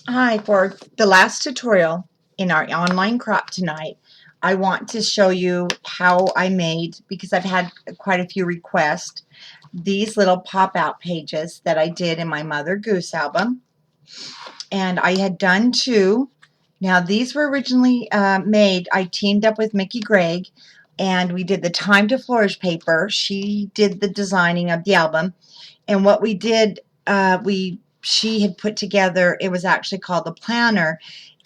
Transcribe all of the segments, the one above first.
Hi, for the last tutorial in our online crop tonight, I want to show you how I made, because I've had quite a few requests, these little pop-out pages that I did in my Mother Goose album. And I had done two. Now these were originally made, I teamed up with Mickey Gregg, and we did the Time to Flourish paper. She did the designing of the album. And what we did, she had put together, it was actually called the planner,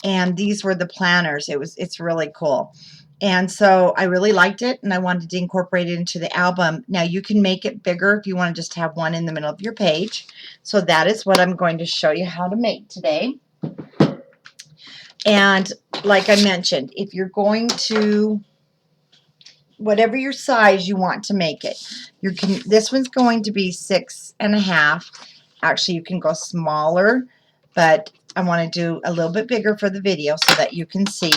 and these were the planners. It's really cool. And so I really liked it, and I wanted to incorporate it into the album. Now you can make it bigger if you want to just have one in the middle of your page. So that is what I'm going to show you how to make today. And like I mentioned, if you're going to, whatever your size you want to make it, this one's going to be 6.5. Actually, you can go smaller, but I want to do a little bit bigger for the video so that you can see.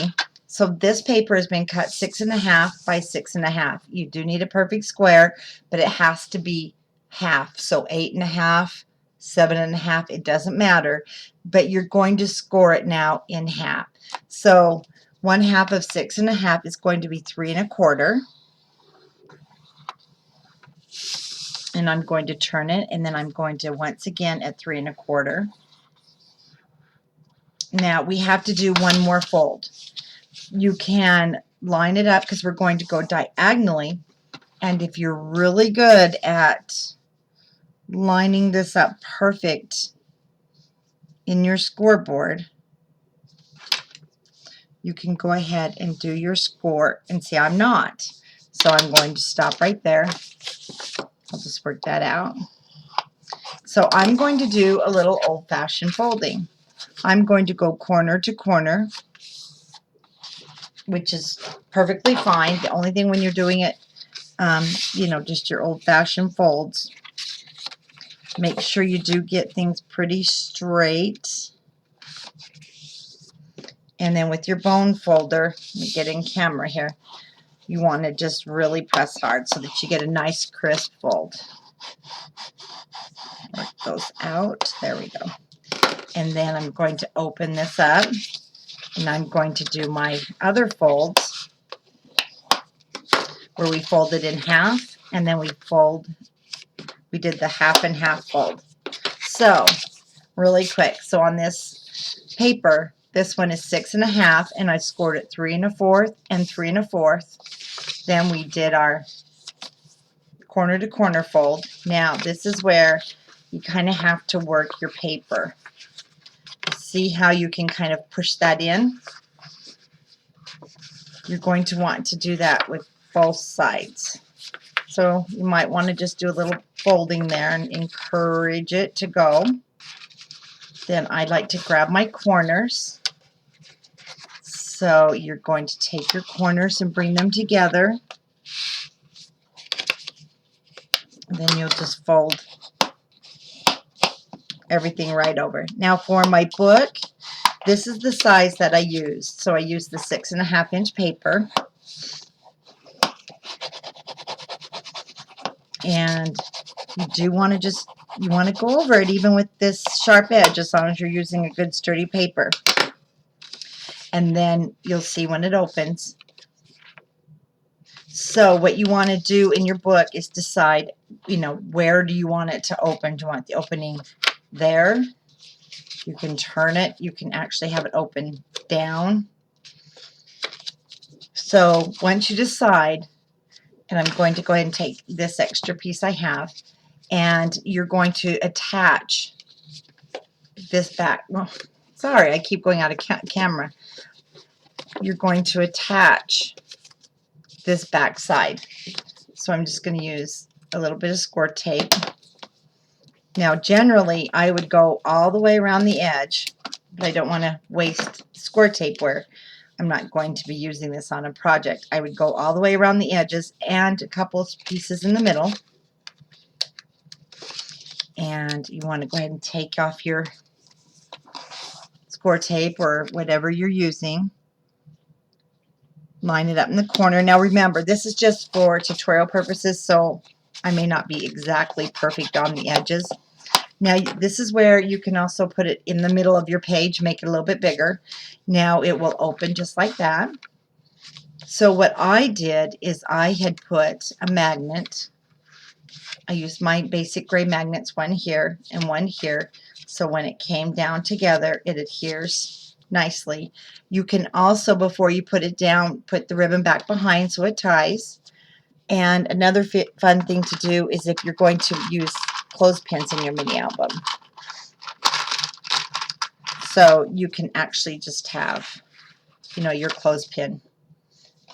So this paper has been cut 6.5 by 6.5. You do need a perfect square, but it has to be half. So 8.5, 7.5, it doesn't matter, but you're going to score it now in half. So 1/2 of 6.5 is going to be 3.25. And I'm going to turn it, and then I'm going to once again at 3.25. Now we have to do one more fold. You can line it up because we're going to go diagonally, and if you're really good at lining this up perfect in your scoreboard, you can go ahead and do your score. And see, I'm not, so I'm going to stop right there. I'll just work that out. So I'm going to do a little old-fashioned folding. I'm going to go corner to corner, which is perfectly fine. The only thing when you're doing it, just your old-fashioned folds, make sure you do get things pretty straight. And then with your bone folder, let me get in camera here, you want to just really press hard so that you get a nice crisp fold. Work those out. There we go. And then I'm going to open this up, and I'm going to do my other folds where we fold it in half, and then we did the half and half fold. So really quick, so on this paper, this one is 6.5, and I scored it 3.25 and 3.25. Then we did our corner to corner fold. Now this is where you kind of have to work your paper. See how you can kind of push that in? You're going to want to do that with both sides. So you might want to just do a little folding there and encourage it to go. Then I like to grab my corners. So you're going to take your corners and bring them together. And then you'll just fold everything right over. Now for my book, this is the size that I used. So I used the 6.5-inch paper. And you do want to you want to go over it even with this sharp edge, as long as you're using a good sturdy paper. And then you'll see when it opens. So what you want to do in your book is decide, where do you want it to open? Do you want the opening there? You can turn it. You can actually have it open down. So once you decide, and I'm going to go ahead and take this extra piece I have, and you're going to attach this back. Well, sorry, I keep going out of camera. You're going to attach this back side. So I'm just going to use a little bit of score tape. Now generally I would go all the way around the edge, but I don't want to waste score tape where I'm not going to be using this on a project. I would go all the way around the edges and a couple of pieces in the middle. And you want to go ahead and take off your score tape or whatever you're using. Line it up in the corner. Now remember, this is just for tutorial purposes, so I may not be exactly perfect on the edges. Now, this is where you can also put it in the middle of your page, make it a little bit bigger. Now it will open just like that. So what I did is I had put a magnet. I used my basic gray magnets, one here and one here. So when it came down together, it adheres nicely. You can also, before you put it down, put the ribbon back behind so it ties. And another fun thing to do is if you're going to use clothespins in your mini album. So you can actually just have, your clothespin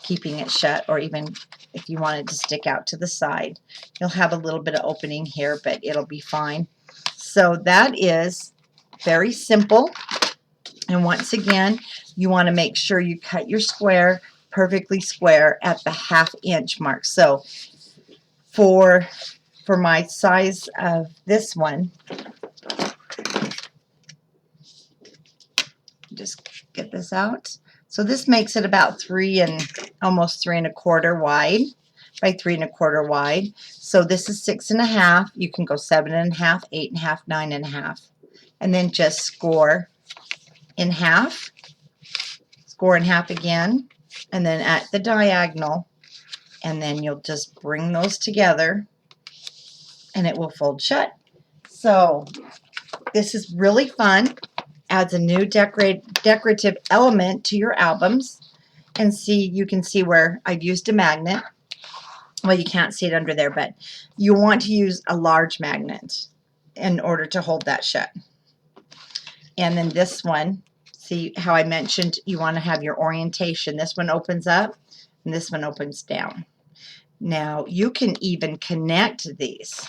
keeping it shut, or even if you want it to stick out to the side. You'll have a little bit of opening here, but it'll be fine. So that is very simple. And once again, you want to make sure you cut your square perfectly square at the 1/2 inch mark. So for my size of this one, just get this out. So this makes it about almost 3 1/4 wide by 3 1/4 wide. So this is 6 1/2. You can go 7 1/2, 8 1/2, 9 1/2, and then just score in half, score in half again, and then at the diagonal, and then you'll just bring those together, and it will fold shut. So this is really fun. Adds a new decorative element to your albums. And you can see where I've used a magnet. Well, you can't see it under there, but you want to use a large magnet in order to hold that shut. And then this one, see how I mentioned you want to have your orientation. This one opens up and this one opens down. Now you can even connect these.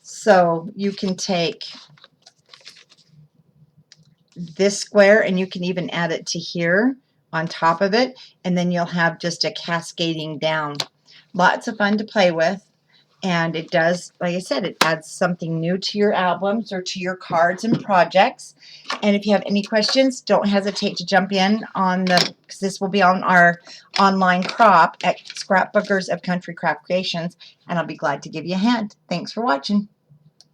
So you can take this square and you can even add it to here on top of it, and then you'll have just a cascading down. Lots of fun to play with, and it does, like I said, it adds something new to your albums or to your cards and projects. And if you have any questions, don't hesitate to jump in because this will be on our online crop at Scrapbookers of Country Craft Creations, and I'll be glad to give you a hand. Thanks for watching.